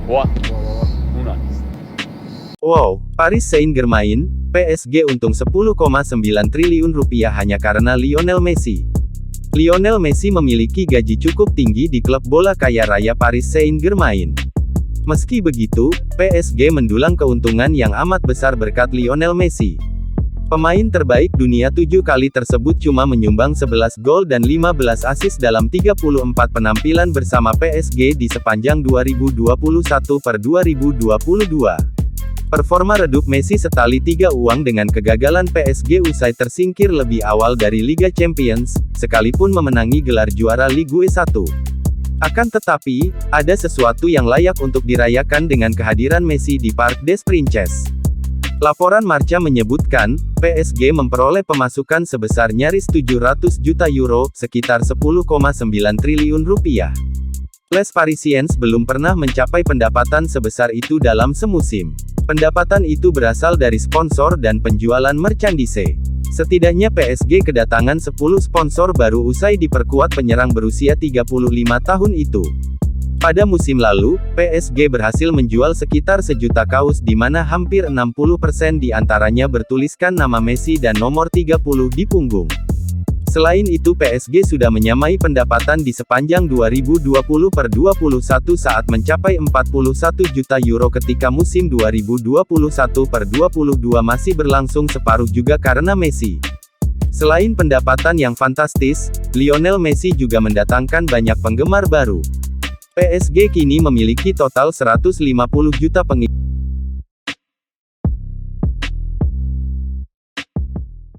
3, 2, 1. Wow, Paris Saint-Germain, PSG untung 10,9 triliun rupiah hanya karena Lionel Messi. Lionel Messi memiliki gaji cukup tinggi di klub bola kaya raya Paris Saint-Germain. Meski begitu, PSG mendulang keuntungan yang amat besar berkat Lionel Messi. Pemain terbaik dunia 7 kali tersebut cuma menyumbang 11 gol dan 15 assist dalam 34 penampilan bersama PSG di sepanjang 2021-2022. Performa redup Messi setali 3 uang dengan kegagalan PSG usai tersingkir lebih awal dari Liga Champions, sekalipun memenangi gelar juara Ligue 1. Akan tetapi, ada sesuatu yang layak untuk dirayakan dengan kehadiran Messi di Parc des Princes. Laporan Marca menyebutkan, PSG memperoleh pemasukan sebesar nyaris 700 juta euro, sekitar 10,9 triliun rupiah. Les Parisiens belum pernah mencapai pendapatan sebesar itu dalam semusim. Pendapatan itu berasal dari sponsor dan penjualan merchandise. Setidaknya PSG kedatangan 10 sponsor baru usai diperkuat penyerang berusia 35 tahun itu. Pada musim lalu, PSG berhasil menjual sekitar 1 juta kaos di mana hampir 60% di antaranya bertuliskan nama Messi dan nomor 30 di punggung. Selain itu PSG sudah menyamai pendapatan di sepanjang 2020-21 saat mencapai 41 juta euro ketika musim 2021-22 masih berlangsung separuh juga karena Messi. Selain pendapatan yang fantastis, Lionel Messi juga mendatangkan banyak penggemar baru. PSG kini memiliki total 150 juta pengikut.